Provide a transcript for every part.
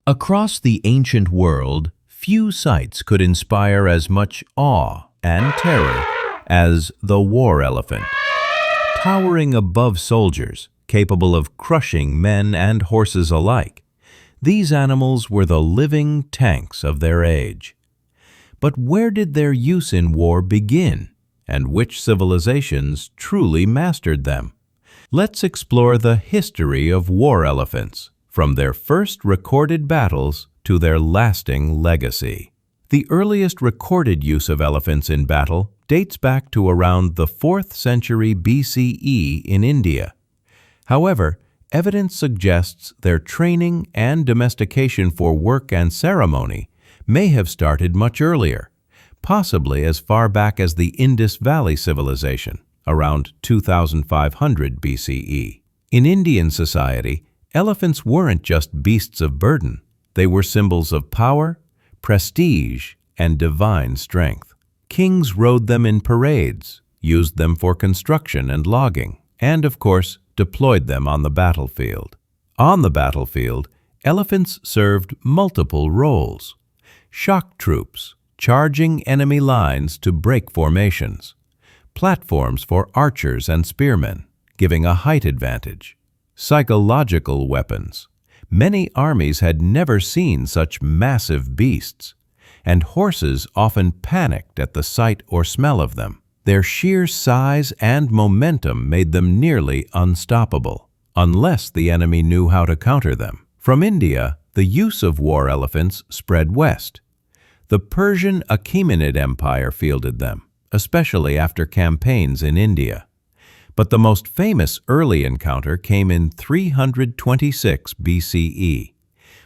Across the ancient world, few sights could inspire as much awe and terror as the war elephant. Towering above soldiers, capable of crushing men and horses alike, these animals were the living tanks of their age. But where did their use in war begin, and which civilizations truly mastered them? Let's explore the history of war elephants, from their first recorded battles to their lasting legacy. The earliest recorded use of elephants in battle dates back to around the 4th century BCE in India. However, evidence suggests their training and domestication for work and ceremony may have started much earlier, possibly as far back as the Indus Valley civilization, around 2500 BCE. In Indian society, elephants weren't just beasts of burden. They were symbols of power, prestige, and divine strength. Kings rode them in parades, used them for construction and logging, and, of course, deployed them on the battlefield. On the battlefield, elephants served multiple roles. Shock troops, charging enemy lines to break formations. Platforms for archers and spearmen, giving a height advantage. Psychological weapons. Many armies had never seen such massive beasts, and horses often panicked at the sight or smell of them. Their sheer size and momentum made them nearly unstoppable, unless the enemy knew how to counter them. From India, the use of war elephants spread west. The Persian Achaemenid Empire fielded them, especially after campaigns in India. But the most famous early encounter came in 326 BCE,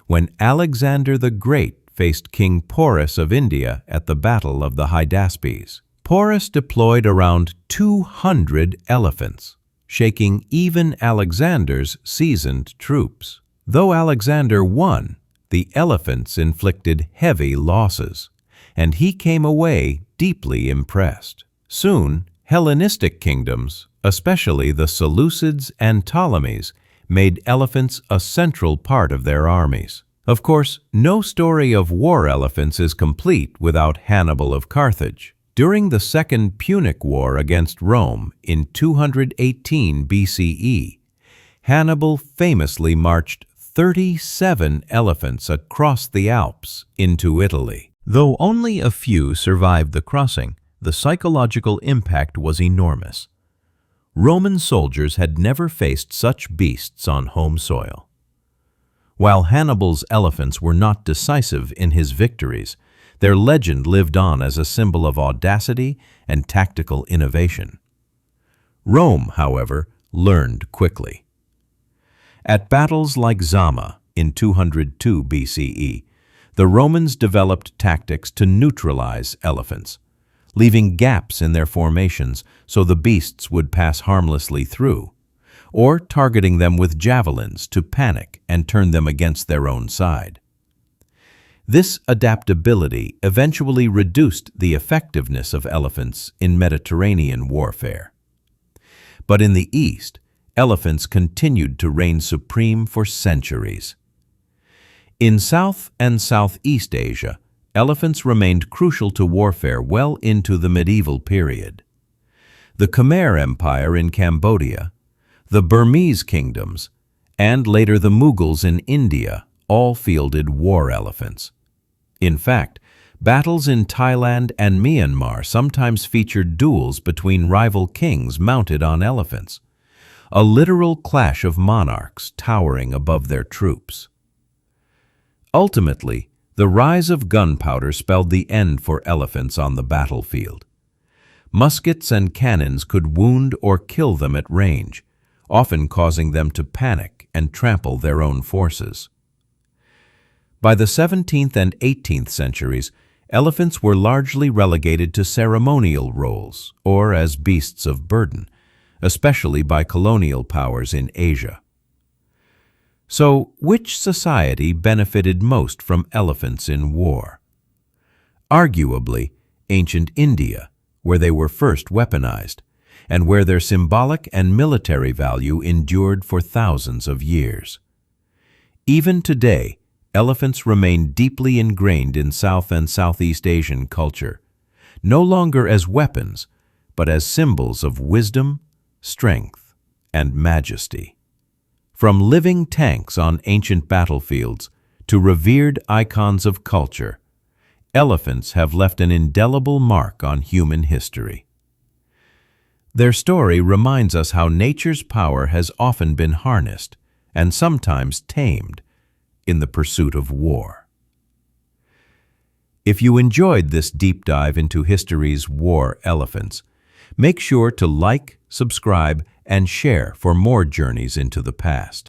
when Alexander the Great faced King Porus of India at the Battle of the Hydaspes. Porus deployed around 200 elephants, shaking even Alexander's seasoned troops. Though Alexander won, the elephants inflicted heavy losses, and he came away deeply impressed. Soon, Hellenistic kingdoms, especially the Seleucids and Ptolemies, made elephants a central part of their armies. Of course, no story of war elephants is complete without Hannibal of Carthage. During the Second Punic War against Rome in 218 BCE, Hannibal famously marched 37 elephants across the Alps into Italy. Though only a few survived the crossing, the psychological impact was enormous. Roman soldiers had never faced such beasts on home soil. While Hannibal's elephants were not decisive in his victories, their legend lived on as a symbol of audacity and tactical innovation. Rome, however, learned quickly. At battles like Zama in 202 BCE, the Romans developed tactics to neutralize elephants, leaving gaps in their formations so the beasts would pass harmlessly through, or targeting them with javelins to panic and turn them against their own side. This adaptability eventually reduced the effectiveness of elephants in Mediterranean warfare. But in the East, elephants continued to reign supreme for centuries. In South and Southeast Asia, elephants remained crucial to warfare well into the medieval period. The Khmer Empire in Cambodia, the Burmese kingdoms, and later the Mughals in India all fielded war elephants. In fact, battles in Thailand and Myanmar sometimes featured duels between rival kings mounted on elephants, a literal clash of monarchs towering above their troops. Ultimately, the rise of gunpowder spelled the end for elephants on the battlefield. Muskets and cannons could wound or kill them at range, often causing them to panic and trample their own forces. By the 17th and 18th centuries, elephants were largely relegated to ceremonial roles or as beasts of burden, especially by colonial powers in Asia. So, which society benefited most from elephants in war? Arguably, ancient India, where they were first weaponized, and where their symbolic and military value endured for thousands of years. Even today, elephants remain deeply ingrained in South and Southeast Asian culture, no longer as weapons, but as symbols of wisdom, strength, and majesty. From living tanks on ancient battlefields to revered icons of culture, elephants have left an indelible mark on human history. Their story reminds us how nature's power has often been harnessed, and sometimes tamed, in the pursuit of war. If you enjoyed this deep dive into history's war elephants, make sure to like, subscribe, and share for more journeys into the past.